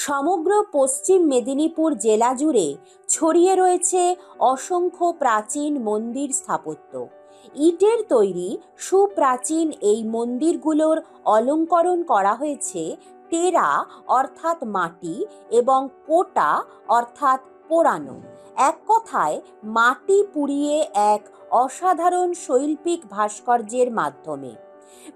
সমগ্র পশ্চিম মেদিনীপুর জেলা জুড়ে ছড়িয়ে রয়েছে অসংখ্য প্রাচীন মন্দির স্থাপত্য। ইটের তৈরি সুপ্রাচীন এই মন্দিরগুলোর অলঙ্করণ করা হয়েছে টেরা অর্থাৎ মাটি এবং কোটা অর্থাৎ পোড়ানো। এক কথায় মাটি পুড়িয়ে এক অসাধারণ শৈল্পিক ভাস্কর্যের মাধ্যমে।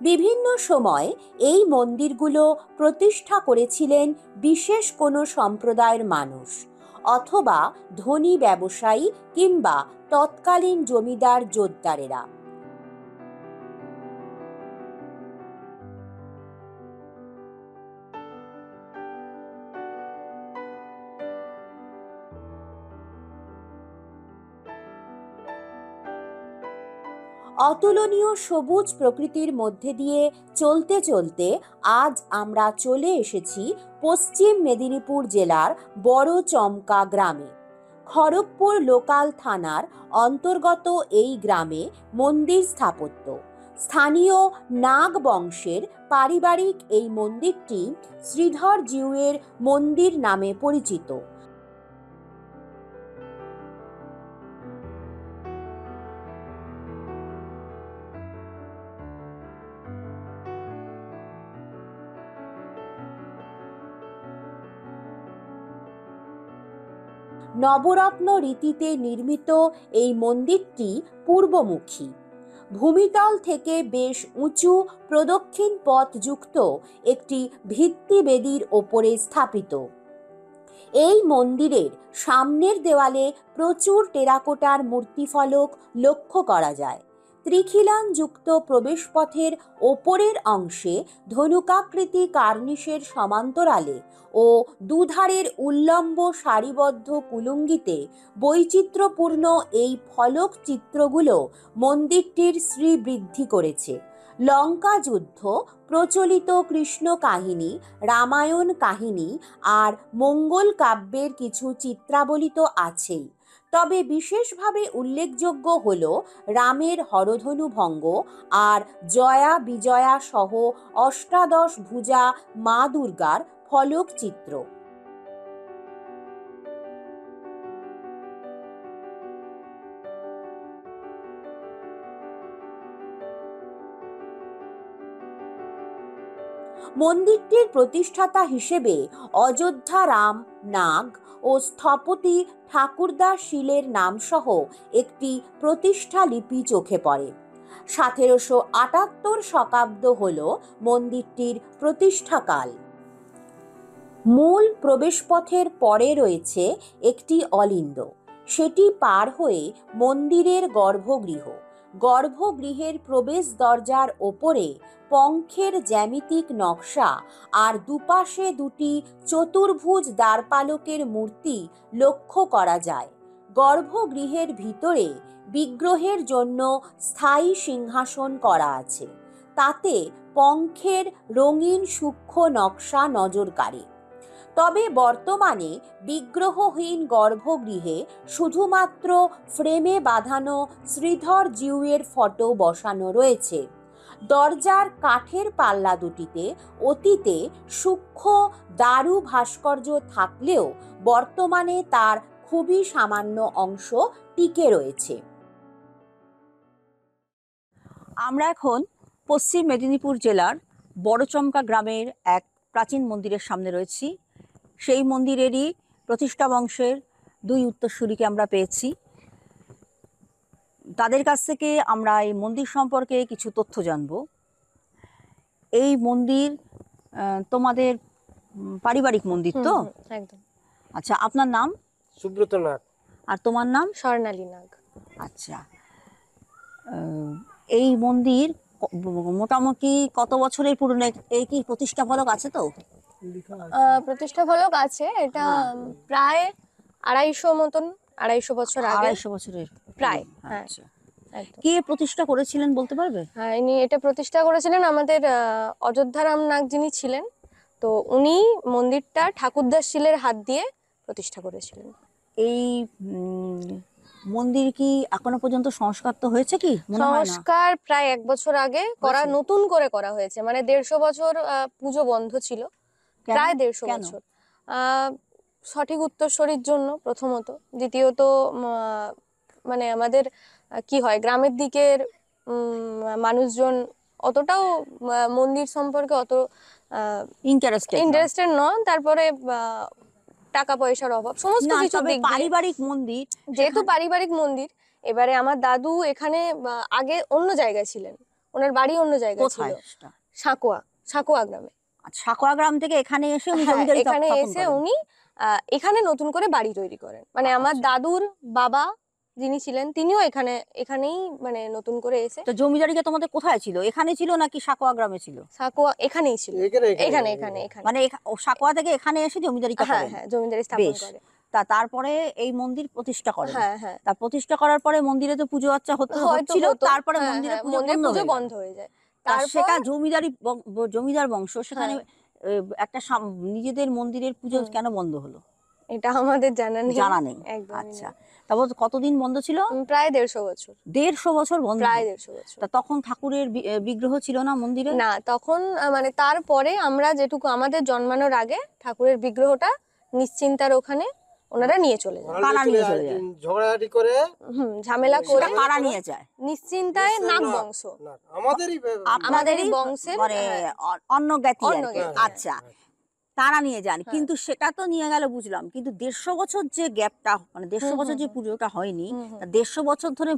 বিভিন্ন সময় এই মন্দিরগুলো প্রতিষ্ঠা করেছিলেন বিশেষ কোনো সম্প্রদায়ের মানুষ, অথবা ধনী ব্যবসায়ী কিংবা তৎকালীন জমিদার জোতদারেরা। অতুলনীয় সবুজ প্রকৃতির মধ্যে দিয়ে চলতে চলতে আজ আমরা চলে এসেছি পশ্চিম মেদিনীপুর জেলার বড়চমকা গ্রামে। খড়গপুর লোকাল থানার অন্তর্গত এই গ্রামে মন্দির স্থাপত্য। স্থানীয় নাগ বংশের পারিবারিক এই মন্দিরটি শ্রীধর জিউয়ের মন্দির নামে পরিচিত। নবরত্ন রীতিতে নির্মিত এই মন্দিরটি পূর্বমুখী। ভূমিতল থেকে বেশ উঁচু প্রদক্ষিণ পথ যুক্ত একটি ভিত্তিবেদির ওপরে স্থাপিত। এই মন্দিরের সামনের দেওয়ালে প্রচুর টেরাকোটার মূর্তিফলক লক্ষ্য করা যায়। ত্রিখিলান যুক্ত প্রবেশপথের ওপরের অংশে ধনুকাকৃতি কার্নিশের সমান্তরালে ও দুধারের উল্লম্ব সারিবদ্ধ কুলুঙ্গিতে বৈচিত্র্যপূর্ণ এই ফলক চিত্রগুলো মন্দিরটির শ্রীবৃদ্ধি করেছে। লঙ্কা যুদ্ধ, প্রচলিত কৃষ্ণ কাহিনী, রামায়ণ কাহিনী আর মঙ্গল কাব্যের কিছু চিত্রাবলী তো আছেই, তবে বিশেষভাবে উল্লেখযোগ্য হল রামের হরধনু ভঙ্গ আর জয়া বিজয়া সহ অষ্টাদশ ভুজা মা দুর্গার ফলক চিত্র। মন্দিরটির প্রতিষ্ঠাতা হিসেবে অযোধ্যা রাম নাগ ও স্থপতি ঠাকুরদাস শীলের নামসহ একটি প্রতিষ্ঠা লিপি চোখে পড়ে। 1778 শকাব্দ হল মন্দিরটির প্রতিষ্ঠাকাল। মূল প্রবেশপথের পরে রয়েছে একটি অলিন্দ, সেটি পার হয়ে মন্দিরের গর্ভগৃহ। গর্ভগৃহের প্রবেশ দরজার ওপরে পঙ্খের জ্যামিতিক নকশা আর দুপাশে দুটি চতুর্ভুজ দ্বারপালকের মূর্তি লক্ষ্য করা যায়। গর্ভগৃহের ভিতরে বিগ্রহের জন্য স্থায়ী সিংহাসন করা আছে, তাতে পঙ্খের রঙিন সূক্ষ্ম নকশা নজর কাড়ে। তবে বর্তমানে বিগ্রহহীন গর্ভগৃহে শুধুমাত্র ফ্রেমে বাঁধানো শ্রীধর জিউয়ের ফটো বসানো রয়েছে। দরজার কাঠের পাল্লা দুটিতে অতীতে সূক্ষ্ম দারু ভাস্কর্য থাকলেও বর্তমানে তার খুবই সামান্য অংশ টিকে রয়েছে। আমরা এখন পশ্চিম মেদিনীপুর জেলার বড়চমকা গ্রামের এক প্রাচীন মন্দিরের সামনে রয়েছি। সেই মন্দিরেরই প্রতিষ্ঠা বংশের দুই উত্তরসূরিকে আমরা পেয়েছি। তাদের কাছ থেকে আমরা এই মন্দির সম্পর্কে কিছু তথ্য জানব। এই মন্দির তোমাদের পারিবারিক মন্দির তো? একদম। আচ্ছা, আপনার নাম? সুব্রত নাগ। আর তোমার নাম? স্বর্ণালী নাগ। আচ্ছা, এই মন্দির মোটামুটি কত বছরের পুরনো? এই কি প্রতিষ্ঠা ফলক আছে তো? প্রতিষ্ঠা ফলক আছে, এটা প্রায় 250 মতন, 250 বছর আগে। 250 বছরের প্রায়। হ্যাঁ, আচ্ছা, একদম। কে প্রতিষ্ঠা করেছিলেন বলতে পারবে? হ্যাঁ, ইনি এটা প্রতিষ্ঠা করেছিলেন আমাদের অযোধ্যারাম নাগ যিনি ছিলেন, তো উনি মন্দিরটা ঠাকুরদাস শীলের হাত দিয়ে প্রতিষ্ঠা করেছিলেন। এই মন্দির কি এখনো পর্যন্ত সংস্কার তো হয়েছে কি? সংস্কার প্রায় 1 বছর আগে করা, নতুন করে করা হয়েছে, মানে 150 বছর পুজো বন্ধ ছিল, প্রায় 150 বছর। আহ, সঠিক উত্তরসূরির জন্য প্রথমত, দ্বিতীয়ত মানে আমাদের কি হয়, গ্রামের দিকের মানুষজন অতটাও মন্দির সম্পর্কে অত ইন্টারেস্টেড ইন্টারেস্টেড নন। তারপরে টাকা পয়সার অভাব, সমস্ত না, কিছু তবে দিক দিয়ে, পারিবারিক মন্দির যেহেতু পারিবারিক মন্দির। এবারে আমার দাদু এখানে আগে অন্য জায়গায় ছিলেন, ওনার বাড়ি অন্য জায়গায় ছিল, কোথায় সেটা? সাঁকোয়া, সাঁকোয়া গ্রামে। আচ্ছা, সাকোয়া গ্রাম থেকে এখানে এসে উনি হ্যাঁ, জমিদারি এখানে স্থাপন এসে করেন। উনি এখানে নতুন করে বাড়ি তৈরি করেন। মানে আমার আচ্ছা। দাদুর বাবা যিনি ছিলেন তিনিও এখানেই মানে নতুন করে এসে। তো জমিদারিটা তোমাদের কোথায় ছিল? এখানে ছিল নাকি সাকোয়া গ্রামে ছিল? সাঁকোয়া এখানেই ছিল, এখানে এখানে এখানে। মানে সাকোয়া থেকে এখানে এসে জমিদারিটা হ্যাঁ করেন। হ্যাঁ, জমিদারি স্থাপন বেশ। করে। তারপরে এই মন্দির প্রতিষ্ঠা করেন। হ্যাঁ হ্যাঁ, তা প্রতিষ্ঠা করার পরে মন্দিরে তো পুজো আচ্চা হয়তো হচ্ছিল, হতো। তারপরে হ্যাঁ মন্দিরে হ্যাঁ, পুজো মন্দিরে বন্ধ পুজো হয়ে গেল। বন্ধ হয়ে যায়। তা তারপর সেটা জমিদার বংশ সেখানে হ্যাঁ, একটা নিজেদের মন্দিরের পুজো হুম, কেন বন্ধ হলো? এটা আমাদের জানা নেই, জানা নেই। একদমই আচ্ছা, নেই। তারপর কতদিন বন্ধ ছিল? প্রায় 150 বছর, 150 বছর বন্ধ। প্রায় 150 বছর। তা তখন ঠাকুরের বিগ্রহ ছিল না মন্দিরে? না, তখন মানে তারপরে আমরা যেটুকু আমাদের জন্মানোর আগে ঠাকুরের বিগ্রহটা নিশ্চিন্তার ওখানে ওনারা নিয়ে চলে যায়। কারা নিয়ে চলে যায়? ঝগড়াঝাটি করে ঝামেলা করে সেটা কারা নিয়ে যায়? নিশ্চিন্তায় নাগ বংশ, আমাদেরই আমাদেরই বংশের, মানে হ্যাঁ, অন্য জ্ঞাতি আর অন্য কি। জ্ঞাতি, আচ্ছা, তারা নিয়ে যান, হ্যাঁ। কিন্তু সেটা তো নিয়ে গেল বুঝলাম, কিন্তু 150 বছর যে গ্যাপটা, মানে 150 বছর যে পুজোটা হয়নি, হুম। তা 150 বছর ধরে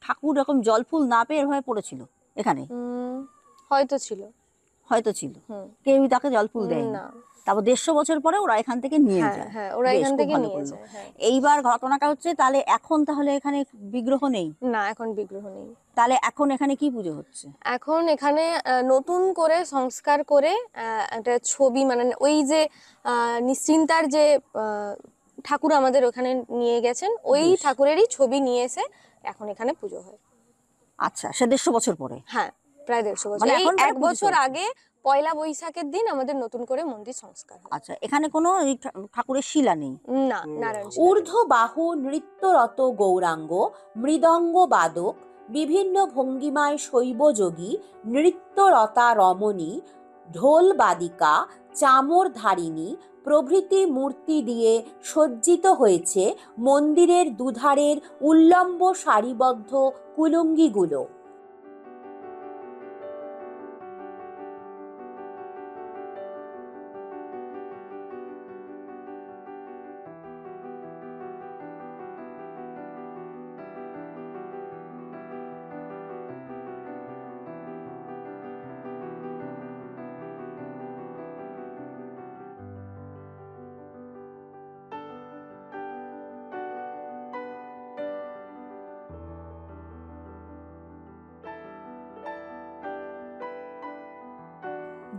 ঠাকুর এরকম জল ফুল না পেয়ে হয়ে পড়েছিল এখানে? হয়তো ছিল, হয়তো ছিল, হুম, কেউই তাকে জল ফুল দেয়নি। না। তারপর 150 বছর পরে ওরা এখান থেকে নিয়ে হ্যাঁ যায়। হ্যাঁ, ওরা বেশ, এখান খুব থেকে ভালো নিয়ে করলো। যায়, হ্যাঁ। এইবার ঘটনাটা হচ্ছে, তাহলে এখানে বিগ্রহ নেই, না, এখন বিগ্রহ নেই। তাহলে এখন এখানে কি পুজো হচ্ছে? এখন এখানে নতুন করে সংস্কার করে একটা ছবি, মানে ওই যে নিশ্চিন্তার যে ঠাকুর আমাদের ওখানে নিয়ে গেছেন, ওই বেশ। ঠাকুরেরই ছবি নিয়ে এসে এখন এখানে পুজো হয়। আচ্ছা, সে 150 বছর পরে? হ্যাঁ, প্রায় 150 বছর। মানে এই এখন তারা 1 পুজো বছর চলছে। আগে পয়লা বৈশাখের দিন আমাদের নতুন করে মন্দির সংস্কার হয়। আচ্ছা, এখানে কোনো এই ঠাকুরের শিলা নেই? না, নারায়ণ শিলা। ঊর্ধ্ববাহু নৃত্যরত গৌরাঙ্গ, মৃদঙ্গ বাদক, বিভিন্ন ভঙ্গিমায় শৈবযোগী, নৃত্যরতা রমণী, ঢোল বাদিকা, চামর ধারিণী প্রভৃতি মূর্তি দিয়ে সজ্জিত হয়েছে মন্দিরের দুধারের উল্লম্ব সারিবদ্ধ কুলুঙ্গিগুলো।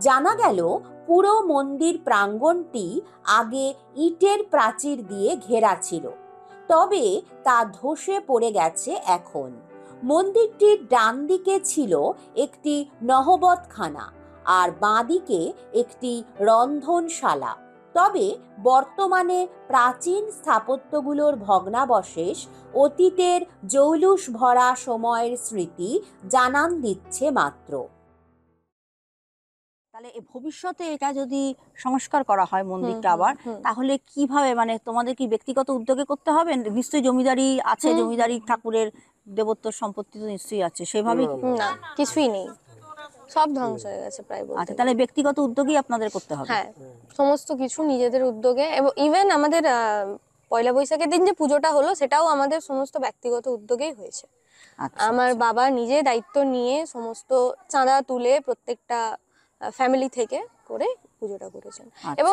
জানা গেল পুরো মন্দির প্রাঙ্গণটি আগে ইটের প্রাচীর দিয়ে ঘেরা ছিল, তবে তা ধসে পড়ে গেছে এখন। মন্দিরটির ডান দিকে ছিল একটি নহবতখানা আর বাঁ দিকে একটি রন্ধনশালা। তবে বর্তমানে প্রাচীন স্থাপত্যগুলোর ভগ্নাবশেষ অতীতের জৌলুস ভরা সময়ের স্মৃতি জানান দিচ্ছে মাত্র। তাহলে ভবিষ্যতে এটা যদি সংস্কার করা হয় মন্দিরটা আবার, তাহলে কিভাবে, মানে তোমাদের কি ব্যক্তিগত উদ্যোগে করতে হবে? নিশ্চয়ই জমিদারি আছে, জমিদারি ঠাকুরের দেবত্ব সম্পত্তি তো নিশ্চয়ই আছে, সেভাবে কি? না, কিছুই নেই, সব ধ্বংস হয়ে গেছে প্রায় বলতে আচ্ছা, গেলে। তাহলে ব্যক্তিগত উদ্যোগই আপনাদের করতে হবে? হ্যাঁ, সমস্ত কিছু নিজেদের উদ্যোগে। এবং ইভেন আমাদের পয়লা বৈশাখের দিন যে পুজোটা হলো, সেটাও আমাদের সমস্ত ব্যক্তিগত উদ্যোগেই হয়েছে। আচ্ছা, আমার আচ্ছা। বাবা নিজে দায়িত্ব নিয়ে সমস্ত চাঁদা তুলে প্রত্যেকটা ফ্যামিলি থেকে করে পুজোটা করেছেন। আচ্ছা। এবং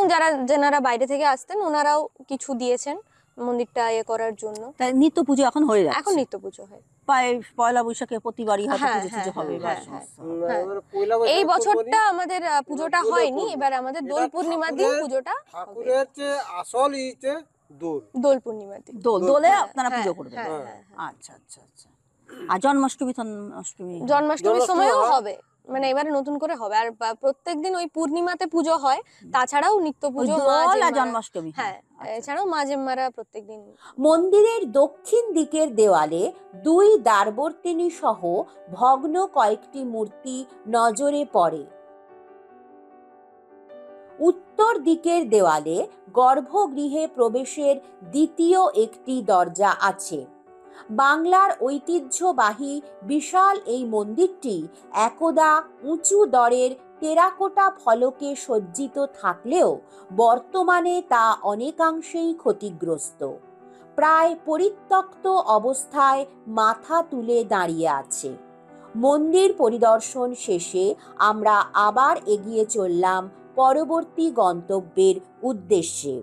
যেনারা বাইরে থেকে আসতেন ওনারাও কিছু দিয়েছেন মন্দিরটা করার জন্য। তাই নিত্য পুজো এখন হয়ে যাচ্ছে? এখন নিত্য পুজো হয়, পয়লা বৈশাখে প্রতিবারই হয়তো হ্যাঁ, পুজো হ্যাঁ, হবে বা হ্যাঁ, সমস্ত হ্যাঁ। এই বছরটা আমাদের পুজোটা হয়নি, এবার আমাদের দোল পূর্ণিমার দিন পুজোটা হবে। ঠাকুরের যে আসল ইতে দোল পূর্ণিমার দিন দোলে হ্যাঁ, আপনারা হ্যাঁ, পুজো করবেন? হ্যাঁ, হ্যাঁ, হ্যাঁ। আচ্ছা, আচ্ছা, আচ্ছা। আর জন্মাষ্টমীর সময়ও হবে, মানে এবারে নতুন করে হবে। আর প্রত্যেকদিন ওই পূর্ণিমাতে পুজো হয়, তাছাড়াও নিত্য পুজো, দোল আর জন্মাষ্টমী। হ্যাঁ, আচ্ছা। এছাড়াও মা জেম্মারা প্রত্যেকদিন। মন্দিরের দক্ষিণ দিকের দেওয়ালে 2 দ্বারবর্তিনী সহ ভগ্ন কয়েকটি মূর্তি নজরে পড়ে। উত্তর দিকের দেওয়ালে গর্ভগৃহে প্রবেশের দ্বিতীয় একটি দরজা আছে। বাংলার ঐতিহ্যবাহী বিশাল এই মন্দিরটি একদা উঁচু দরের টেরাকোটা ফলকে সজ্জিত থাকলেও বর্তমানে তা অনেকাংশেই ক্ষতিগ্রস্ত, প্রায় পরিত্যক্ত অবস্থায় মাথা তুলে দাঁড়িয়ে আছে। মন্দির পরিদর্শন শেষে আমরা আবার এগিয়ে চললাম পরবর্তী গন্তব্যের উদ্দেশ্যে।